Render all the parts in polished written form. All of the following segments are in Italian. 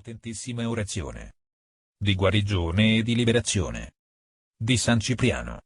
potentissima orazione di guarigione e di liberazione di San Cipriano.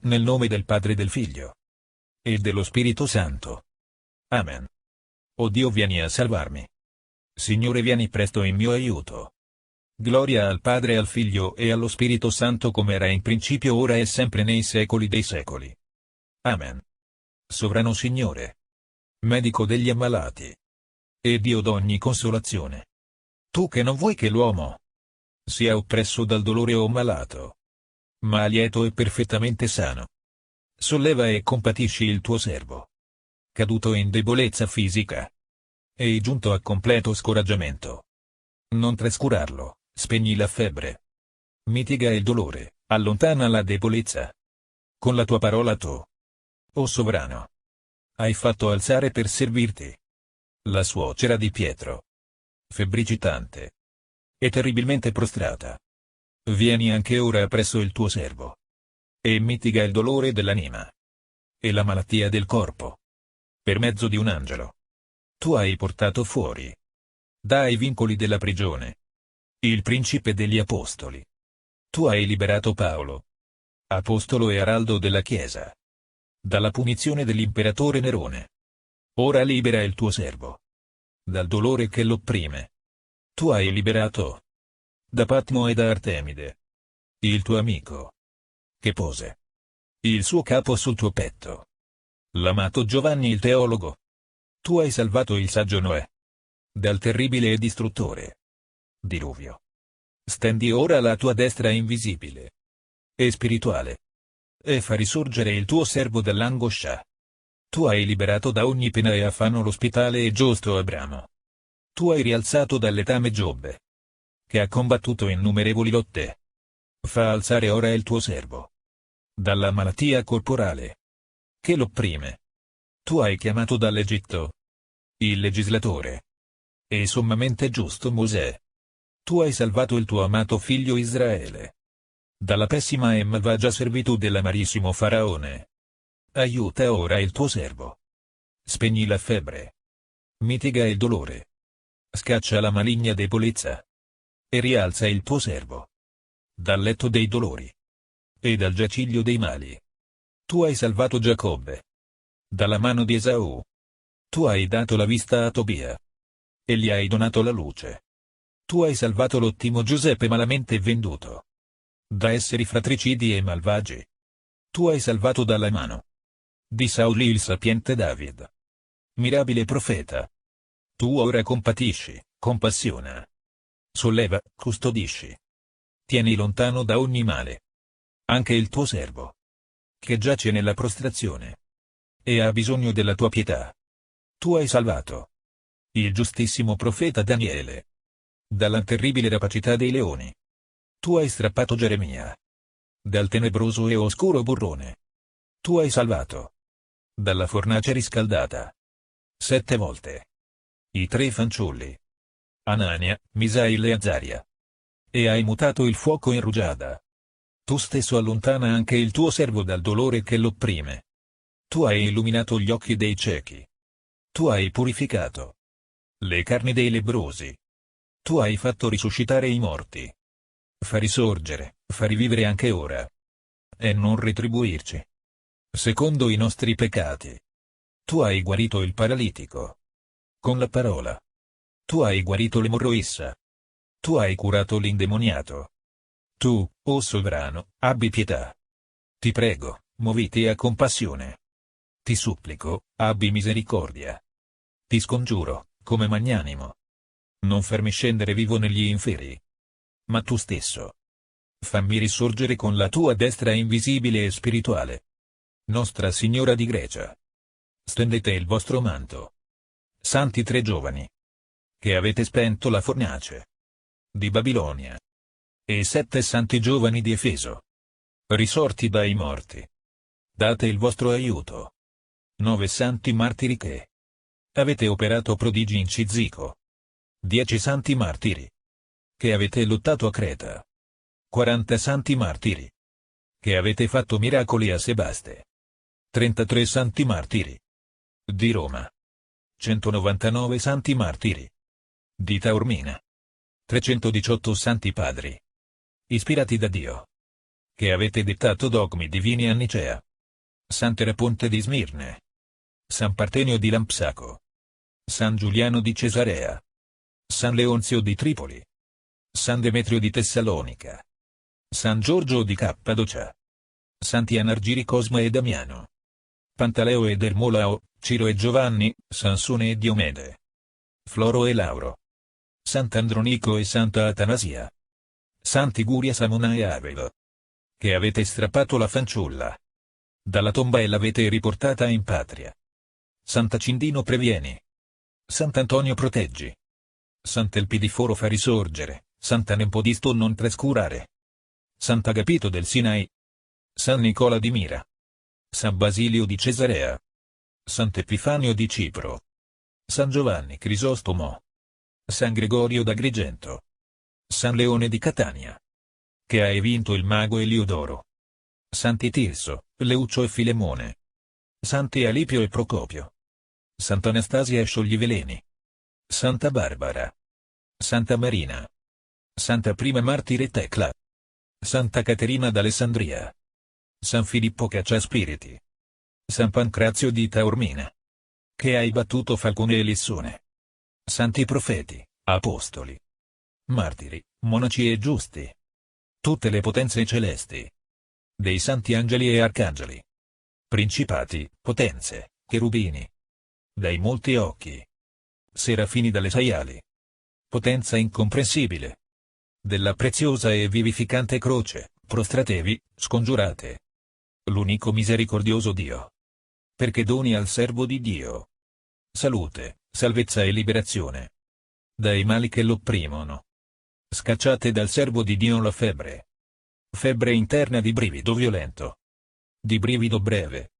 Nel nome del Padre, del Figlio e dello Spirito Santo. Amen. O Dio, vieni a salvarmi. Signore, vieni presto in mio aiuto. Gloria al Padre, al Figlio e allo Spirito Santo, come era in principio, ora e sempre, nei secoli dei secoli. Amen. Sovrano Signore, medico degli ammalati e Dio d'ogni consolazione, tu che non vuoi che l'uomo sia oppresso dal dolore o malato, ma lieto e perfettamente sano, solleva e compatisci il tuo servo, caduto in debolezza fisica e giunto a completo scoraggiamento. Non trascurarlo, spegni la febbre, mitiga il dolore, allontana la debolezza. Con la tua parola tu, o sovrano, hai fatto alzare per servirti la suocera di Pietro, febbricitante e terribilmente prostrata. Vieni anche ora presso il tuo servo e mitiga il dolore dell'anima e la malattia del corpo. Per mezzo di un angelo tu hai portato fuori dai vincoli della prigione il principe degli apostoli. Tu hai liberato Paolo, apostolo e araldo della Chiesa, dalla punizione dell'imperatore Nerone. Ora libera il tuo servo dal dolore che l'opprime. Tu hai liberato da Patmo e da Artemide il tuo amico, che pose il suo capo sul tuo petto. L'amato Giovanni il teologo. Tu hai salvato il saggio Noè dal terribile e distruttore diluvio. Stendi ora la tua destra invisibile e spirituale e fa risorgere il tuo servo dall'angoscia. Tu hai liberato da ogni pena e affanno l'ospitale e giusto Abramo. Tu hai rialzato dal letame Giobbe, che ha combattuto innumerevoli lotte. Fa alzare ora il tuo servo dalla malattia corporale che l'opprime. Tu hai chiamato dall'Egitto il legislatore e sommamente giusto Mosè. Tu hai salvato il tuo amato figlio Israele dalla pessima e malvagia servitù dell'amarissimo Faraone. Aiuta ora il tuo servo. Spegni la febbre, mitiga il dolore, scaccia la maligna debolezza e rialza il tuo servo dal letto dei dolori e dal giaciglio dei mali. Tu hai salvato Giacobbe dalla mano di Esaù. Tu hai dato la vista a Tobia e gli hai donato la luce. Tu hai salvato l'ottimo Giuseppe, malamente venduto da esseri fratricidi e malvagi. Tu hai salvato dalla mano di Sauli il sapiente David, mirabile profeta. Tu ora compatisci, compassiona, solleva, custodisci, tieni lontano da ogni male anche il tuo servo, che giace nella prostrazione e ha bisogno della tua pietà. Tu hai salvato il giustissimo profeta Daniele dalla terribile rapacità dei leoni. Tu hai strappato Geremia dal tenebroso e oscuro burrone. Tu hai salvato dalla fornace riscaldata 7 volte i 3 fanciulli, Anania, Misail e Azaria, e hai mutato il fuoco in rugiada. Tu stesso allontana anche il tuo servo dal dolore che l'opprime. Tu hai illuminato gli occhi dei ciechi. Tu hai purificato le carni dei lebbrosi. Tu hai fatto risuscitare i morti. Fa risorgere, fa rivivere anche ora, e non retribuirci secondo i nostri peccati. Tu hai guarito il paralitico con la parola. Tu hai guarito l'emorroissa. Tu hai curato l'indemoniato. Tu, o sovrano, abbi pietà. Ti prego, moviti a compassione. Ti supplico, abbi misericordia. Ti scongiuro, come magnanimo, non farmi scendere vivo negli inferi. Ma tu stesso fammi risorgere con la tua destra invisibile e spirituale. Nostra Signora di Grecia, stendete il vostro manto. Santi 3 giovani, che avete spento la fornace di Babilonia, e 7 santi giovani di Efeso, risorti dai morti, date il vostro aiuto. 9 santi martiri che avete operato prodigi in Cizico. 10 santi martiri che avete lottato a Creta. 40 santi martiri che avete fatto miracoli a Sebaste. 33 santi martiri di Roma. 199 santi martiri di Taormina. 318 Santi Padri, ispirati da Dio, che avete dettato dogmi divini a Nicea. Sant'Eraponte di Smirne, San Partenio di Lampsaco, San Giuliano di Cesarea, San Leonzio di Tripoli, San Demetrio di Tessalonica, San Giorgio di Cappadocia, Santi Anargiri Cosma e Damiano, Pantaleo ed Ermolao, Ciro e Giovanni, Sansone e Diomede, Floro e Lauro, Sant'Andronico e Santa Atanasia, Sant'Iguria Samona e Avelo, che avete strappato la fanciulla dalla tomba e l'avete riportata in patria. Sant'Acindino previeni, Sant'Antonio proteggi, Sant'Elpidiforo fa risorgere, Sant'Anempodisto non trascurare, Sant'Agapito del Sinai, San Nicola di Mira, San Basilio di Cesarea, Sant'Epifanio di Cipro, San Giovanni Crisostomo, San Gregorio d'Agrigento, San Leone di Catania, che hai vinto il mago Eliodoro, Santi Tirso, Leucio e Filemone, Santi Alipio e Procopio, Sant'Anastasia e Sciogliveleni, Santa Barbara, Santa Marina, Santa Prima Martire Tecla, Santa Caterina d'Alessandria, San Filippo Cacciaspiriti, San Pancrazio di Taormina, che hai battuto Falcone e Lissone, Santi Profeti, Apostoli, Martiri, Monaci e Giusti, tutte le potenze celesti, dei Santi Angeli e Arcangeli, Principati, Potenze, Cherubini, dai molti occhi, Serafini dalle saiali, potenza incomprensibile, della preziosa e vivificante croce, prostratevi, scongiurate l'unico misericordioso Dio, perché doni al servo di Dio salute, salvezza e liberazione dai mali che l'opprimono. Scacciate dal servo di Dio la febbre interna di brivido violento, di brivido breve,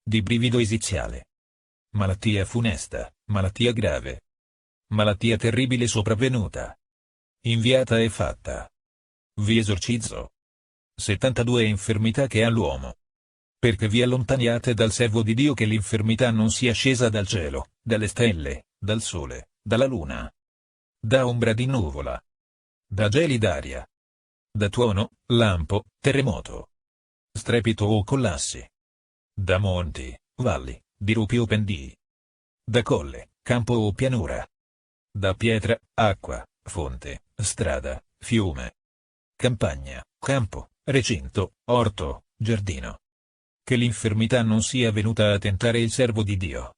di brivido esiziale, malattia funesta, malattia grave, malattia terribile sopravvenuta, inviata e fatta. Vi esorcizzo. 72 infermità che ha l'uomo, perché vi allontaniate dal servo di Dio, che l'infermità non sia scesa dal cielo, dalle stelle, dal sole, dalla luna, da ombra di nuvola, da geli d'aria, da tuono, lampo, terremoto, strepito o collassi, da monti, valli, dirupi o pendii, da colle, campo o pianura, da pietra, acqua, fonte, strada, fiume, campagna, campo, recinto, orto, giardino. Che l'infermità non sia venuta a tentare il servo di Dio.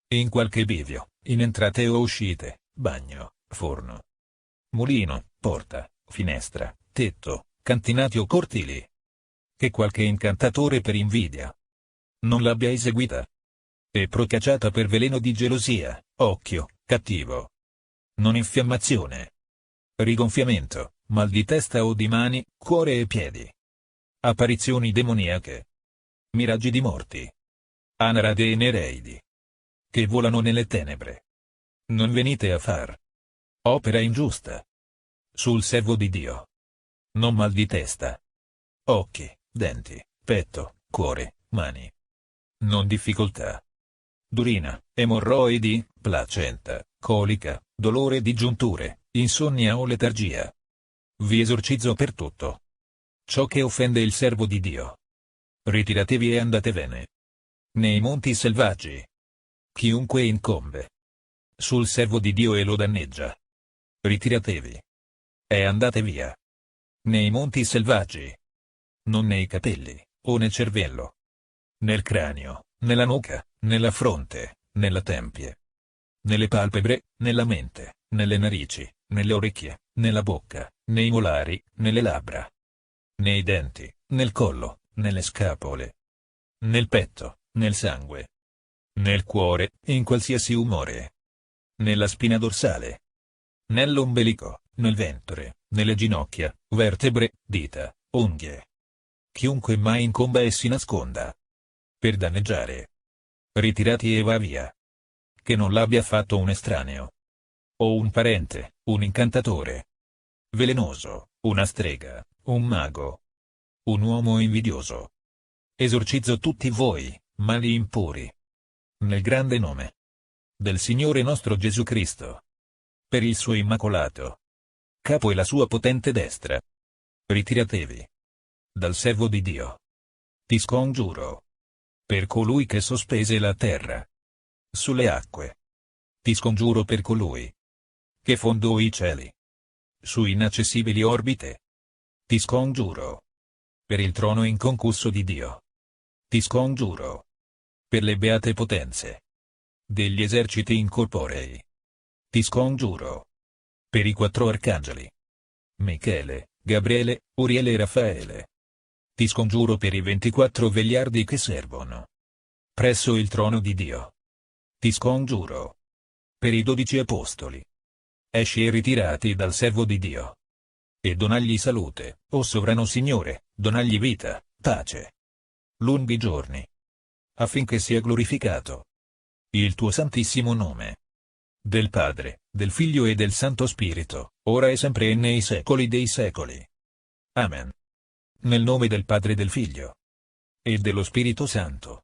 In qualche bivio, in entrate o uscite, bagno, forno, mulino, porta, finestra, tetto, cantinati o cortili. Che qualche incantatore per invidia non l'abbia eseguita e procacciata per veleno di gelosia, occhio, cattivo, non infiammazione, rigonfiamento, mal di testa o di mani, cuore e piedi, apparizioni demoniache, miraggi di morti, anarade e nereidi, che volano nelle tenebre. Non venite a far opera ingiusta sul servo di Dio. Non mal di testa, occhi, denti, petto, cuore, mani. Non difficoltà, durina, emorroidi, placenta, colica, dolore di giunture, insonnia o letargia. Vi esorcizzo per tutto ciò che offende il servo di Dio. Ritiratevi e andatevene nei monti selvaggi. Chiunque incombe sul servo di Dio e lo danneggia, ritiratevi e andate via nei monti selvaggi, non nei capelli, o nel cervello, nel cranio, nella nuca, nella fronte, nella tempie, nelle palpebre, nella mente, nelle narici, nelle orecchie, nella bocca, nei molari, nelle labbra, nei denti, nel collo, nelle scapole, nel petto, nel sangue, nel cuore, in qualsiasi umore, nella spina dorsale, nell'ombelico, nel ventre, nelle ginocchia, vertebre, dita, unghie. Chiunque mai incomba e si nasconda per danneggiare, ritirati e va via. Che non l'abbia fatto un estraneo, o un parente, un incantatore velenoso, una strega, un mago, un uomo invidioso. Esorcizzo tutti voi, mali impuri, nel grande nome del Signore nostro Gesù Cristo, per il suo immacolato capo e la sua potente destra. Ritiratevi dal servo di Dio. Ti scongiuro. Per colui che sospese la terra sulle acque. Ti scongiuro per colui che fondò i cieli su inaccessibili orbite. Ti scongiuro per il trono inconcusso di Dio. Ti scongiuro per le beate potenze degli eserciti incorporei. Ti scongiuro per i 4 arcangeli Michele, Gabriele, Uriele e Raffaele. Ti scongiuro per i 24 vegliardi che servono presso il trono di Dio. Ti scongiuro per i 12 apostoli. Esci e ritirati dal servo di Dio. E donagli salute, o sovrano Signore, donagli vita, pace, lunghi giorni, affinché sia glorificato il tuo santissimo nome. Del Padre, del Figlio e del Santo Spirito, ora e sempre e nei secoli dei secoli. Amen. Nel nome del Padre e del Figlio e dello Spirito Santo.